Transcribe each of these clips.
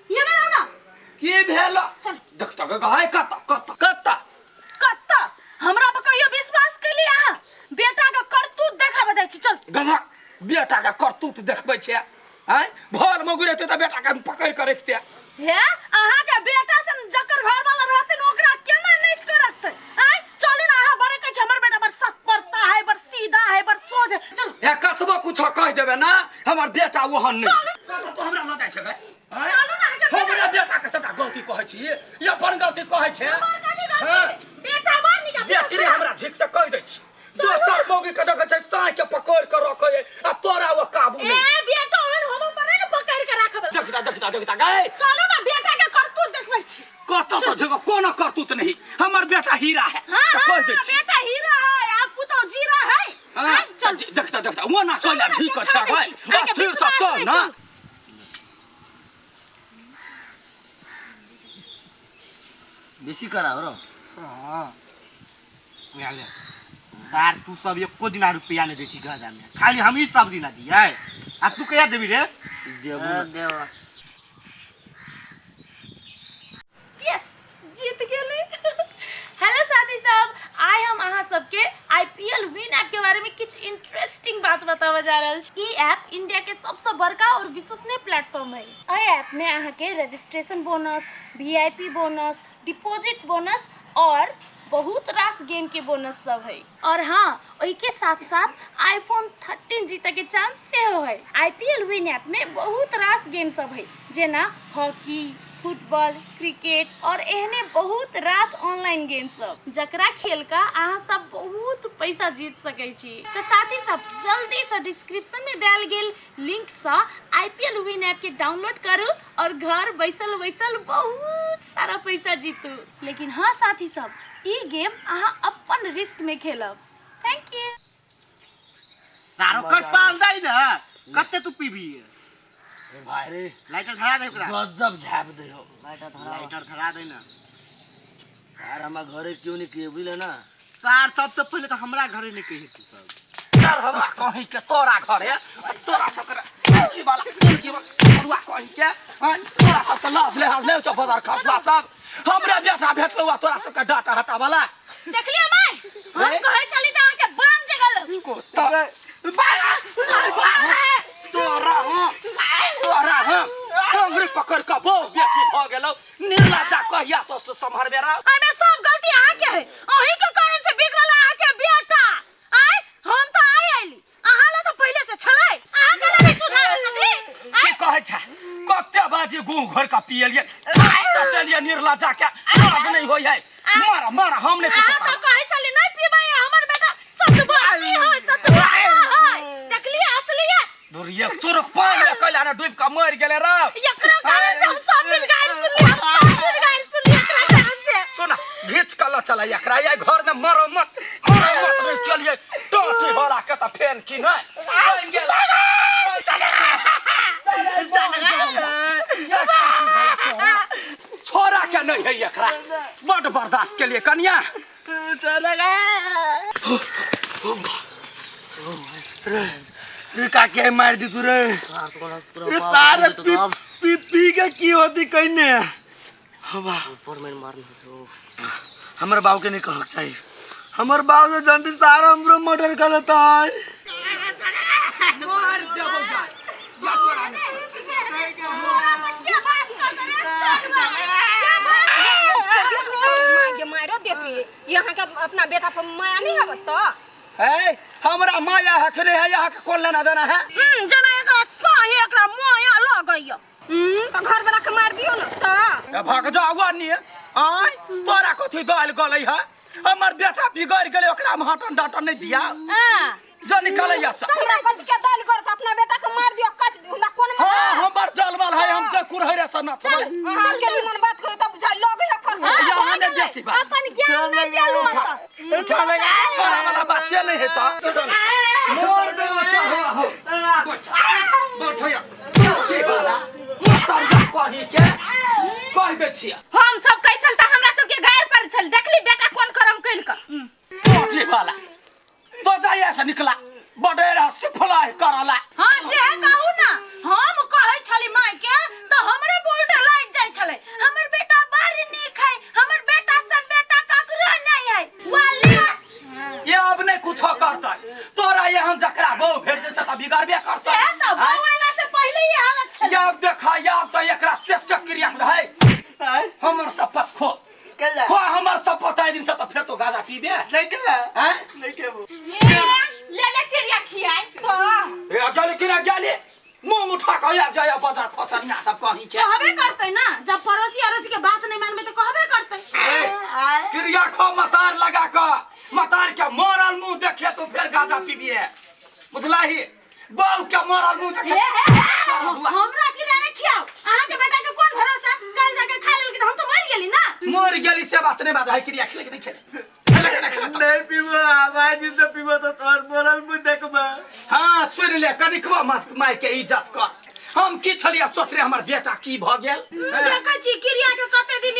ये बनाओ ना की भेल चल देखता के गहाय कत्ता हमरा पर कहियो विश्वास के लिए आ बेटा के करतूत देखाबे दै छी चल गधा बेटा के करतूत देखबै छै आय घर में गुरेते त बेटा के पकड़ के रखते हे अहा के बेटा से जकर घर वाला रहते न ओकरा केना नहीं करत आय चलू ना अहा बड़े कह हमर बेटा पर सक पड़ता है पर सीधा है पर सोच है चल ए कतबो कुछ कह देबे ना हमर बेटा ओहन नहीं तो हमरा न दै छै चलू ना हमरा बेटा के सबटा गलती कहै छी ये अपन गलती कहै छै बेटा बार निकाल बेसी रे हमरा झिक से कह दै छी दोसर मौगी के देखै छै साइ के पकड़ के रखै आ तोरा वो काबू नहीं ए बेटा ओहन होबो पर न पकड़ के राखब देखता गए चलू ना बेटा के करतूत देखबै छी कत तो जगह कोनो करतूत नहीं हमर बेटा हीरा है कह दै छी बेटा हीरा है आप पुतो जीरा है चल देखता वो ना कहला ठीक छै भाई अस्थिर सा चल ना बेसी कराओ रो हां ले यार तू सब एको दिन रुपया नहीं देती गजा में खाली हम ही सब दिन दिए आ तू कया देबी रे देव यस जीत गेले हेलो साथी सब आज हम अहाँ सबके आईपीएल विन ऐप के बारे में कुछ इंटरेस्टिंग बात बतावा जा रहल छी ई ऐप इंडिया के सबसे बड़का और विश्वसनीय प्लेटफॉर्म है एहि ऐप में अहाँ के registration bonus VIP bonus deposit bonus और बहुत रास गेम के बोनस सब है और हाँ वही के साथ साथ आईफोन 13 जीते के चांस से है आईपीएल विन ऐप में बहुत रास गेम सब है जेना हॉकी फुटबॉल क्रिकेट और एहने बहुत रास ऑनलाइन गेम सब जकरा खेल का अहाँ सब बहुत पैसा जीत सकै छी तो साथी सब जल्दी से डिस्क्रिप्शन में देल गेल लिंक से आईपीएल विन ऐप के डाउनलोड करू और घर बैसल बैसल बहुत सारा पैसा जीतू लेकिन हाँ साथी सब ई गेम अहाँ अपन रिस्क में खेलब थैंक यू सारो कर पाल दई ना कते तू पीबी भाई रे लाइटर धरा दे ओकरा गजब झाप दे हो लाइटर धरा दे ना यार हम घरे क्यों नहीं किए बुझले ना सार सबसे पहले तो हमरा घरे नहीं कही तू सब यार हम कहीं के तोरा घर है तोरा सकरा की वाला कहीं के तोरा सब के लाभ ले चौपदार खासला सब हमरा बेटा भेटलो तोरा सब के डाटा हटा वाला देख लियो माय हम कहे चली त अहाँ के बांध जगल को तोरा अंगुरी पकड़ के बो बेटी भ गेलो निर्लज्जा कहिया तो संभार बेरा एमे सब गलती अहाँ के है अही के कारण से बिगड़ल अहाँ के बेटा आय हम तो आइली अहाँ ला तो पहले से छलै अहाँ के नहीं सुधार सकली की कहै छै कते बाजी गू घर का पियलिए चलिए निर्लज्जा के आज नहीं होय है मारा हम नहीं कुछ तो कहे चली नहीं पीबे हमर बेटा सतबाजी है सतबाजी है देखली असली है दुरिया चोरक पानी में कइला ना डूब के मर गेले रे एकरा कारण से हम सब दिन गाइल सुनली एकरा कारण से सुना घीच के ल चला एकरा ये घर में मरम्मत नहीं चलिए टोटी भरा के त फेन की नहीं बन गेल छोरा के नहीं है एकरा बड़ बर्दाश्त के लिए कन्या रे का के मार दी तू रे रे सारे पी के की होती कहने हवा ऊपर में मारना हमर बाबू के नहीं कहक चाहिए हमर बाबू से जल्दी सारा हमरो मर्डर कर देता है मार देबो गाय या तोरा नहीं क्या बात कर ये मारो देती यहाँ का अपना बेटा पर माया नहीं है तो है हमरा माया हखरे है यहाँ के कौन लेना देना है जना एकरा सही एकरा मोया लगैया तो घर वाला के मार दियो ना तो भाग जाओ नहीं आय तोरा कथी दाल गलै है हमर बेटा बिगड़ गेलै ओकरा हम हटन डाटन नहीं दिया जो निकले या सब हमरा कथि के दाल करत अपना बेटा के मार दियो काट दियो हमरा कोन में हां हमर जलमल है हम जे कुरहरे से न थबल हां के मन बात करी तब बुझाई लगे कर यहाँ ने बेसी बात अपन ज्ञान नहीं देलु उठा लगा छोरा वाला बात नहीं है तो मोर दे चाहा हो बैठया छोटी वाला मसर का कहि के कह दे छिया हम सब कह चलता हमरा सब के गायर पर चल देखली बेटा कोन करम कइल क छोटी वाला तो जाया से निकला बडेरा सिफलाई करला हां से कहू ना हम कहे छली माय के तो हमरे बोलते लाई बिगड़बे करता से तो भगवान से पहले ही हालत छल याब देखा याब तो एकरा से क्रिया रहे हमर शपथ खो कल्ला खो हमर शपथ आइ दिन से तो फिर तो गाजा पीबे नहीं कल्ला हैं नहीं केबो ले के रखिए तो ए गली किना गली मुंह उठा के आब जाय बाजार फसनिया सब कहीं के कहबे करते ना जब पड़ोसी अड़ोसी के बात नहीं मानबे तो कहबे करते क्रिया खो मतार लगा के मतार के मरल मुंह देखे तो फिर गाजा पीबिए बुझलाही बाऊ के मरल मुंह देखे हमरा की नहीं खियाओ अहाँ के बेटा के कोन भरोसा कल जाके खा लेलकी त हम तो मर गेली ना मर गेली से बात नहीं बात है क्रिया खेले नहीं खेले नहीं पीबो आवाज तो पीबो तो तोर बोलल मुंह देखबा हां सुन ले कनिकवा मत मार के इज्जत कर हम की छलिया सोच रे हमर बेटा की भ गेल देखै छी क्रिया के कते दिन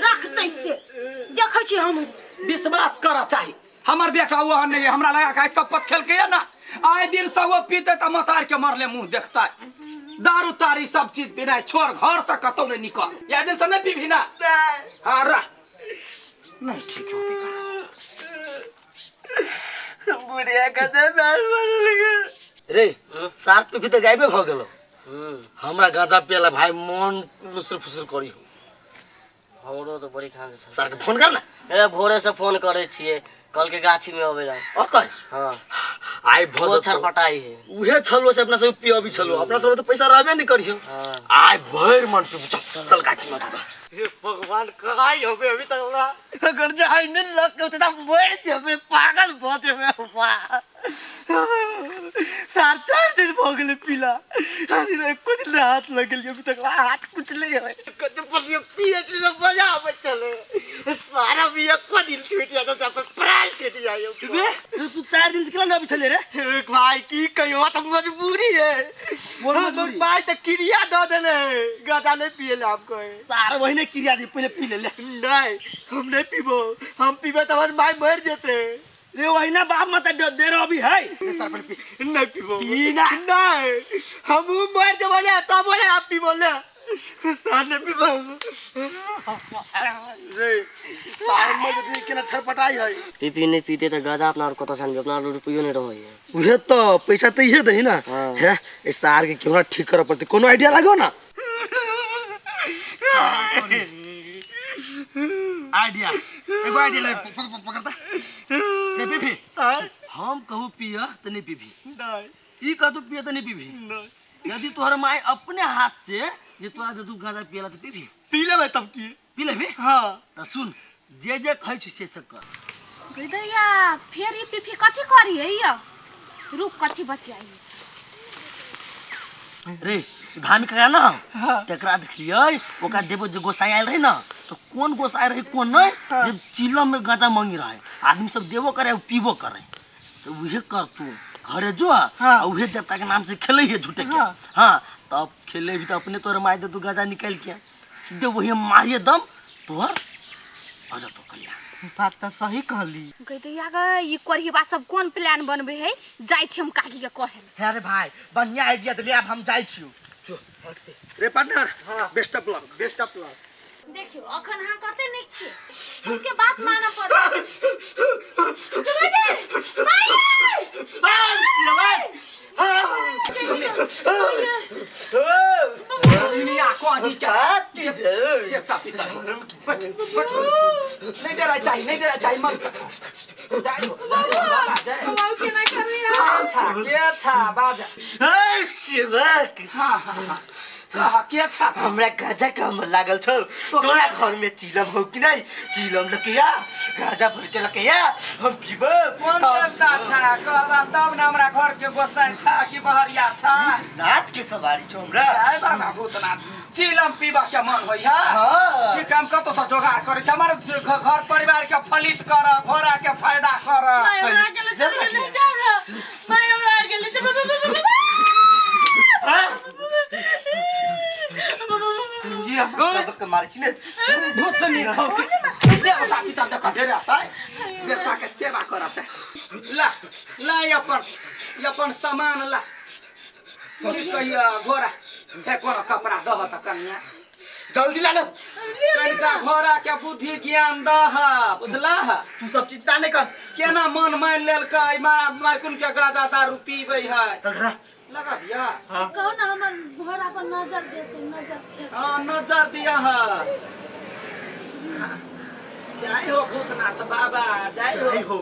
रखतै से देखै छी हम विश्वास कर चाही हमर बेटा वो नहीं हमरा लगा के शपथ खेल के ना आए दिन से वो पीते त मतार के मरले मुंह देखता दारू तारी सब चीज पीना छोड़ घर से कतौ नहीं निकल या दिन से नहीं पीभी ना हां रह नहीं ठीक होती बुढ़िया कदे बाल बदल गए रे साथ पे भी तो गायबे भ गेलो हमरा गांजा पियला भाई मन लुसुर फुसुर करी हो हमरो तो बड़ी खान छै सर के फोन कर ना ए भोरे से फोन करे छिए कल के गाछी में आवेला अतय हां आई वो भज छरपटाई है उहे छलो से अपना सब पियो भी छलो अपना सब तो पैसा रहबे नहीं करियो हां आय भर मन पे चल गाछी में तू हे भगवान कहाई होबे अभी तक ना अगर जाई न लग के त मर जेबे पागल भ जेबे वाह 4 दिन भ गेले पीला अरे एको दिन हाथ लग गेल अभी तक हाथ कुछ नहीं है कते पर ये पीएचडी से बजा में चले सारा भी एको दिन छूट जाता त प्राण छूट जायो बे तू 4 दिन से केला न अभी चले रे भाई की कहियो त मजबूरी है बोल मजबूरी भाई त क्रिया द देले गादा नहीं पिएले आपको सारा वही ने क्रिया दे पहले पी ले नहीं हम नहीं पीबो हम पीबे तो हमारे माई मर जेते रे वही ना बाप मत दे रो अभी है सर पर पी नहीं पीबो पीना नहीं हम मर जे बोले तो बोले आप पी बोले सर नहीं पीबो रे सार में जब केला छरपटाई है पीपी नहीं पीते तो गाजा अपना और कत सान अपना रुपयो नहीं रहो है उहे तो पैसा तो इहे दही ना है ए सार के क्यों ना ठीक कर पड़ती कोनो आईडिया लागो ना आइडिया एगो आइडिया ले पकड़ता रे पीपी हम कहू पिया त नहीं पीबी नहीं ई कहू पिया त नहीं पीबी नहीं यदि तोहर माई अपने हाथ से जे तोरा दे तू गाजा पियला त पीबी पी लेबे तब की पी लेबे हां त सुन जे जे कहै छी से सब कर गैया फिर ई पीपी कथि करी है या रुक कथि बतियाई रे धामी का ना तेकरा देखलिए ओका देबो जे गोसाई आइल रहे ना तो कौन गोसाई रहे कौन नहीं जे चिलम में गांजा मांगी रहा है आदमी सब देबो करे पीबो करे तो उहे कर तू घरे जो उहे देवता के नाम से खेले है झूठे के हां तब खेले भी तो अपने तोर मार दे तू गांजा निकाल के सीधे वही मारिए दम तोहर आजा तो कलिया बात तो सही कहली गैया ग ई करिबा सब कोन प्लान बनबे है जाय छी हम काकी के कहे अरे भाई बढ़िया आइडिया दे अब हम जाई छियो जो रे पार्टनर बेस्ट ऑफ लक देखियो अखन हां कते निक छी सबके बात मानना पड़े दुनिया को आनी क्या देवता पिता नहीं देना चाहिए मन से बाबू के ना कर लिया अच्छा बाजा के अच्छा हमरा गाजा काम लागल छ तोरा घर में चिलम हो कि नहीं चिलम लकिया गाजा भर के लकिया हम पीबो कौन देवता अच्छा कहबा तब ना हमरा घर के गोसाई छा कि बहरिया छा रात के सवारी छ हमरा आय बाबा भूतनाथ चिलम पीबा के मन होय हां ठीक काम कतो स जोगाड़ करे छ हमर घर परिवार के फलित कर घोड़ा के फायदा कर हमरा गेले नहीं जाऊ मैं हमरा गेले ये हम के मारे छी ने भूतनी खाओ के देवता पिता का ढेर आता है देवता के सेवा करा छै ला अपन सामान ला की कहिया घोड़ा हे कोनो कपड़ा दह त कन्या जल्दी ला लो कनिका घोड़ा के बुद्धि ज्ञान दह बुझला तू सब चिंता नहीं कर केना मन मान लेलकै मारकुन के गाजा दारू पीबै है चल रहा लगा दिया कहो ना हमर घोड़ा पर नजर देते नजर हाँ नजर दिया है जाय हो भूतनाथ बाबा जाय हो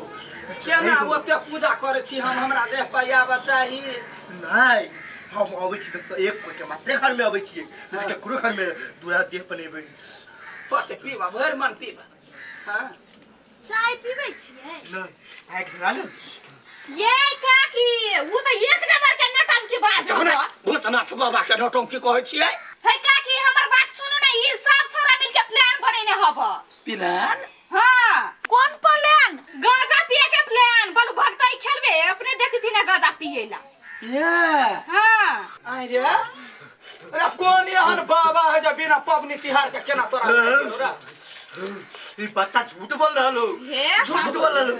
केना ओते पूजा करे छी हम हमरा देह पायाबा चाही नहीं हम अबै छी त एक कोइ के मात्रे घर में अबै छी जैसे केकरो घर में दूरा देह पनेबै पते पीबा भर मन पीबा हां चाय पीबै छियै नहीं आइ ढला लो ये काकी वो तो एक नंबर के नटंकी बाज जौना है भूतनाथ बाबा के नौटंकी कहै छियै काकी हमर बात सुनो ना ये सब छोरा मिलके प्लान बनेने हब प्लान हां कौन प्लान गाजा पिए के प्लान बोलू भक्तई खेलबे अपने देखती थी ना गाजा पिएला ये हां आई रे अरे कौन एहन बाबा है जो बिना पबनी तिहार के केना तोरा रे ई बच्चा झूठ बोल रहा लो हे झूठ बोल रहा लो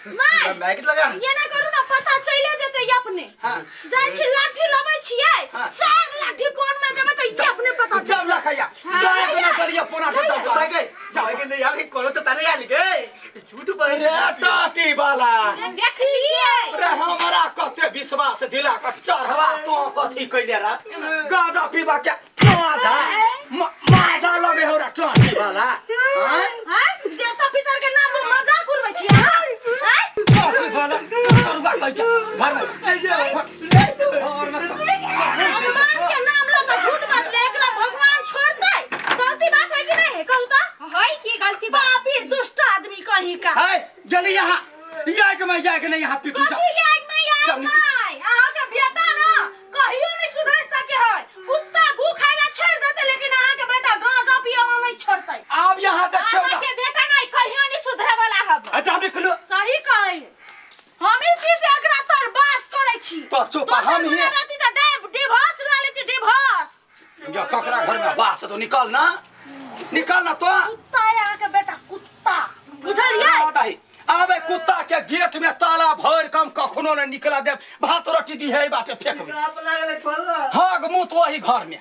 नहीं मैग लगा ये ना करू ना पता चले जेते अपने हां जाय छी लाठी लबै छियै हाँ। चार लाठी फोन में देबै त ये अपने पता जब लखैया दाय बिना करिया पोना ठता भाई के जाओ के नहीं आली कोनो तो ताने आली के झूठ बोल रे टाटी वाला देख लिए रे हमरा कते विश्वास दिला क चढ़वा तो कथी कइले रा गादा पीबा के माजा लगे हो रे टाटी वाला हैं हां देवता पितर के नाम में मजाक उड़बै छियै हां टाटी वाला सरवा कह घर में और मत भगवान के नाम लेके झूठ बात ले एकरा भगवान छोड़तै गलती बात है कि नहीं है कहू त है की गलती बात पापी दुष्ट आदमी कहीं का है जल्दी यहाँ याक में जाके नहीं यहाँ पिटू जा कथी याद में याद नहीं अहाँ के बेटा ना कहियो नहीं सुधर सके है कुत्ता गू खाइला छोड़ देते लेकिन अहाँ के बेटा गांजा पियला नहीं छोड़तै अब यहाँ देखियो हमरा के बेटा नहीं कहियो नहीं सुधरे वाला हब अच्छा निकलो सही कहे हम ई चीज से एकरा तर बास करै छी तो चुप हम ही रहती त डिवोर्स ला लेती डिवोर्स जो ककरा घर में बास तो निकल ना तो कुत्ता है अहाँ के बेटा कुत्ता बुझलियै आबे कुत्ता के गेट में ताला भर कम कखनो न निकला दे भात रोटी दी है बाटे फेंक आप लागले खोल हाँ मुँह तो वही घर में